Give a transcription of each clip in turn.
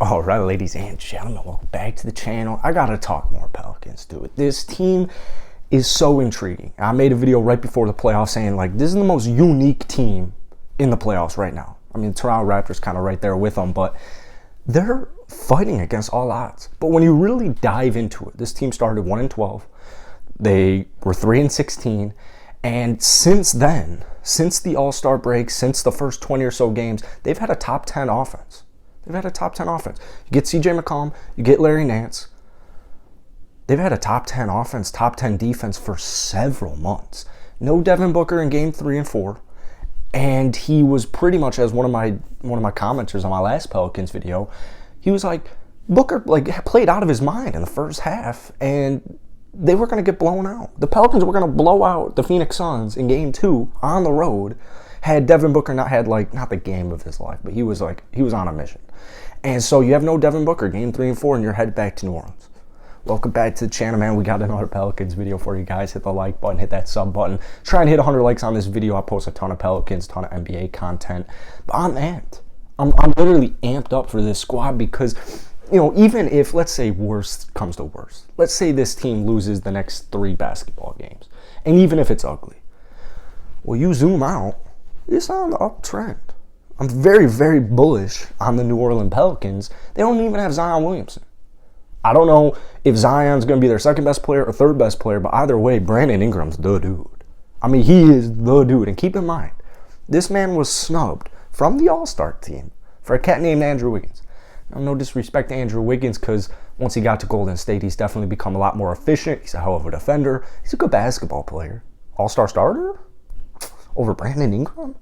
All right, ladies and gentlemen, welcome back to the channel. I gotta talk more Pelicans, dude. This team is so intriguing. I made a video right before the playoffs saying, like, this is the most unique team in the playoffs right now. I mean, the Toronto Raptors kind of right there with them, but they're fighting against all odds. But when you really dive into it, this team started 1-12. They were 3-16. And since then, since the All-Star break, since the first 20 or so games, they've had a top 10 offense. They've had a top 10 offense. You get CJ McCollum, you get Larry Nance. They've had a top 10 offense, top 10 defense for several months. No Devin Booker in game 3 and 4. And he was pretty much, as one of my commenters on my last Pelicans video, he was like, Booker played out of his mind in the first half, and they were going to get blown out. The Pelicans were going to blow out the Phoenix Suns in game 2 on the road. Had Devin Booker not had, not the game of his life, but he was on a mission. And so you have no Devin Booker, game 3 and 4, and you're headed back to New Orleans. Welcome back to the channel, man. We got another Pelicans video for you guys. Hit the like button, hit that sub button. Try and hit 100 likes on this video. I post a ton of Pelicans, ton of NBA content. But I'm amped. I'm literally amped up for this squad because, even if, let's say, worst comes to worst, let's say this team loses the next 3 basketball games, and even if it's ugly, well, you zoom out, it's on the uptrend. I'm very, very bullish on the New Orleans Pelicans. They don't even have Zion Williamson. I don't know if Zion's going to be their second best player or third best player, but either way, Brandon Ingram's the dude. I mean, he is the dude. And keep in mind, this man was snubbed from the All-Star team for a cat named Andrew Wiggins. Now, no disrespect to Andrew Wiggins, because once he got to Golden State, he's definitely become a lot more efficient. He's a hell of a defender. He's a good basketball player. All-Star starter over Brandon Ingram?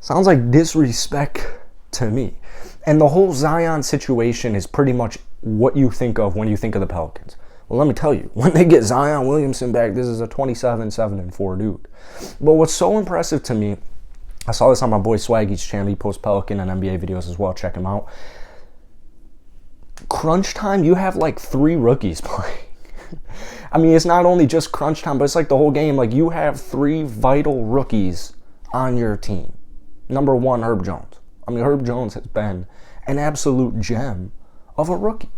Sounds like disrespect to me. And the whole Zion situation is pretty much what you think of when you think of the Pelicans. Well, let me tell you, when they get Zion Williamson back, this is a 27-7-4 dude. But what's so impressive to me, I saw this on my boy Swaggy's channel. He posts Pelican and NBA videos as well. Check him out. Crunch time, you have 3 rookies playing. I mean, it's not only just crunch time, but it's like the whole game. You have 3 vital rookies on your team. Number 1, Herb Jones. I mean, Herb Jones has been an absolute gem of a rookie.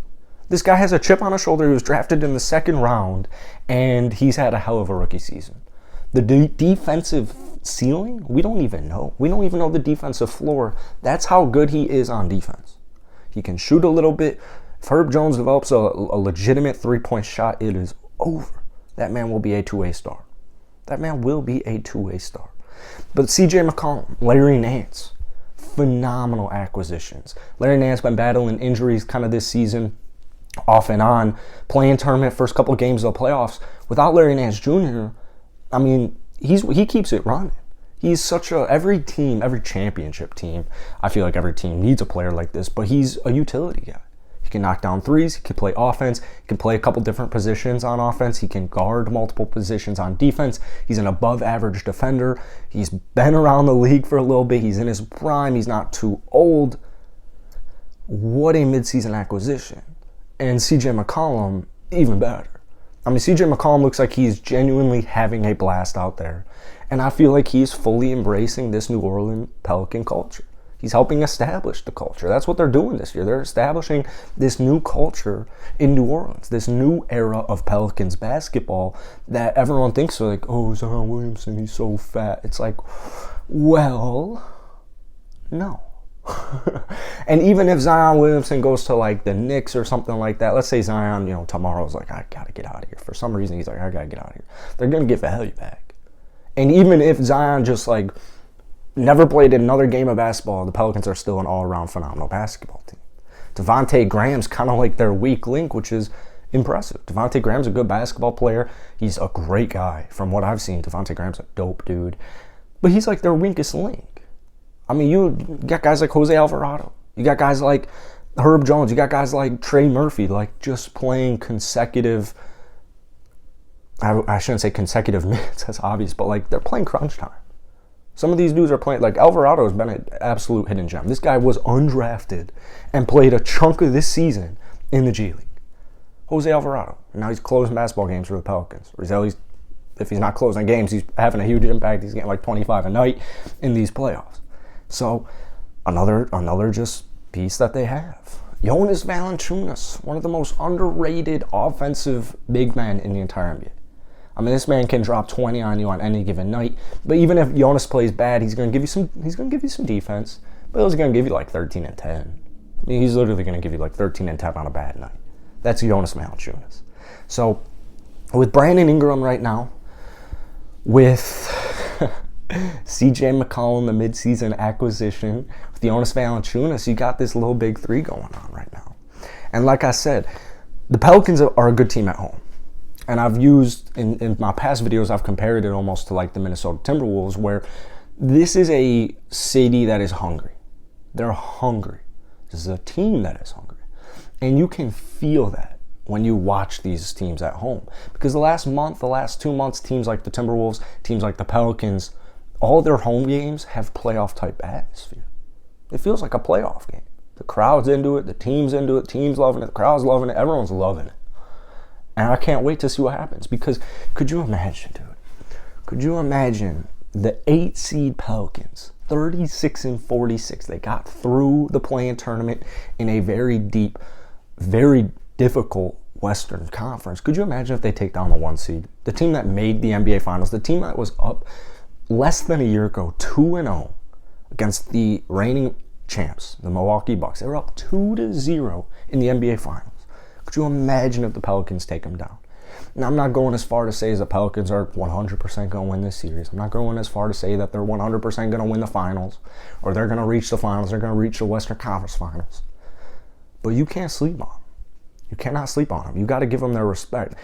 This guy has a chip on his shoulder. He was drafted in the 2nd round, and he's had a hell of a rookie season. The defensive ceiling, we don't even know. We don't even know the defensive floor. That's how good he is on defense. He can shoot a little bit. If Herb Jones develops a legitimate 3-point shot, it is over. That man will be a 2-way star. That man will be a 2-way star. But CJ McCollum, Larry Nance, phenomenal acquisitions. Larry Nance been battling injuries kind of this season, off and on, playing tournament, first couple of games of the playoffs. Without Larry Nance Jr., I mean, he keeps it running. He's such every championship team, I feel like every team needs a player like this, but he's a utility guy. He can knock down threes, he can play offense, he can play a couple different positions on offense, he can guard multiple positions on defense. He's an above average defender. He's been around the league for a little bit. He's in his prime. He's not too old. What a midseason acquisition. And CJ McCollum, even better. I mean, CJ McCollum looks like he's genuinely having a blast out there. And I feel like he's fully embracing this New Orleans Pelican culture. He's helping establish the culture. That's what they're doing this year. They're establishing this new culture in New Orleans, this new era of Pelicans basketball that everyone thinks are like, oh, Zion Williamson, he's so fat. It's like, well, no. And even if Zion Williamson goes to the Knicks or something like that, let's say Zion, tomorrow's like, I gotta get out of here. For some reason, he's like, I gotta get out of here. They're gonna get value back. And even if Zion just never played another game of basketball, the Pelicans are still an all-around phenomenal basketball team. Devontae Graham's kind of their weak link, which is impressive. Devontae Graham's a good basketball player. He's a great guy. From what I've seen, Devontae Graham's a dope dude. But he's their weakest link. I mean, you got guys like Jose Alvarado. You got guys like Herb Jones. You got guys like Trey Murphy, just playing consecutive, I shouldn't say consecutive minutes, that's obvious, but they're playing crunch time. Some of these dudes are playing, Alvarado has been an absolute hidden gem. This guy was undrafted and played a chunk of this season in the G League. Jose Alvarado. And now he's closing basketball games for the Pelicans. Or at least, if he's not closing games, he's having a huge impact. He's getting 25 a night in these playoffs. So, another just piece that they have. Jonas Valanciunas, one of the most underrated offensive big men in the entire NBA. I mean, this man can drop 20 on you on any given night. But even if Jonas plays bad, he's going to give you some defense. But he's going to give you like 13 and 10. I mean, he's literally going to give you like 13 and 10 on a bad night. That's Jonas Valanciunas. So with Brandon Ingram right now, with CJ McCollum, the midseason acquisition, with Jonas Valanciunas, you got this little big three going on right now. And like I said, the Pelicans are a good team at home. And I've used, in my past videos, I've compared it almost to like the Minnesota Timberwolves, where this is a city that is hungry. They're hungry. This is a team that is hungry. And you can feel that when you watch these teams at home. Because the last 2 months, teams like the Timberwolves, teams like the Pelicans, all their home games have playoff type atmosphere. It feels like a playoff game. The crowd's into it, the team's into it, team's loving it, the crowd's loving it, everyone's loving it. And I can't wait to see what happens, because could you imagine, dude? Could you imagine the 8 seed Pelicans, 36-46? They got through the play-in tournament in a very deep, very difficult Western Conference. Could you imagine if they take down the 1 seed? The team that made the NBA Finals, the team that was up less than a year ago, 2-0 against the reigning champs, the Milwaukee Bucks. They were up 2-0 in the NBA Finals. Could you imagine if the Pelicans take them down? Now, I'm not going as far to say the Pelicans are 100% going to win this series. I'm not going as far to say that they're 100% going to win the finals, or they're going to reach the finals, they're going to reach the Western Conference Finals. But you can't sleep on them. You cannot sleep on them. You got to give them their respect.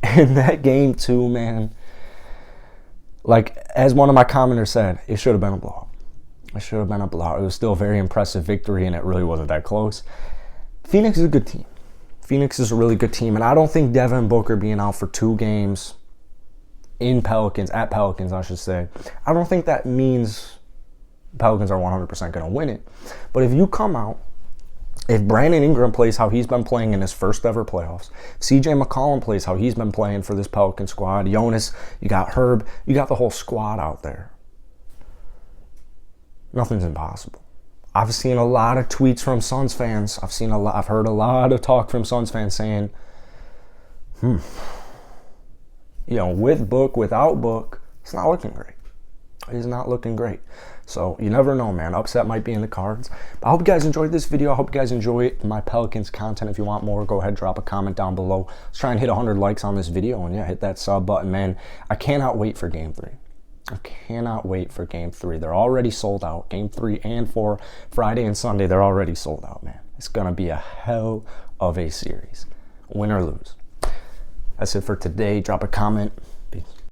And that game, too, man, like, as one of my commenters said, it should have been a blowout. It should have been a blowout. It was still a very impressive victory, and it really wasn't that close. Phoenix is a good team. Phoenix is a really good team, and I don't think Devin Booker being out for 2 games at Pelicans, I should say, I don't think that means Pelicans are 100% going to win it. But if you come out, if Brandon Ingram plays how he's been playing in his first ever playoffs, CJ McCollum plays how he's been playing for this Pelican squad, Jonas, you got Herb, you got the whole squad out there, nothing's impossible. I've seen a lot of tweets from Suns fans. I've heard a lot of talk from Suns fans saying, with Book, without Book, it's not looking great. It is not looking great. So you never know, man. Upset might be in the cards. But I hope you guys enjoyed this video. I hope you guys enjoy my Pelicans content. If you want more, go ahead, drop a comment down below. Let's try and hit 100 likes on this video. And yeah, hit that sub button, man. I cannot wait for Game 3. I cannot wait for Game 3. They're already sold out. Game 3 and 4, Friday and Sunday, they're already sold out, man. It's going to be a hell of a series. Win or lose. That's it for today. Drop a comment. Peace.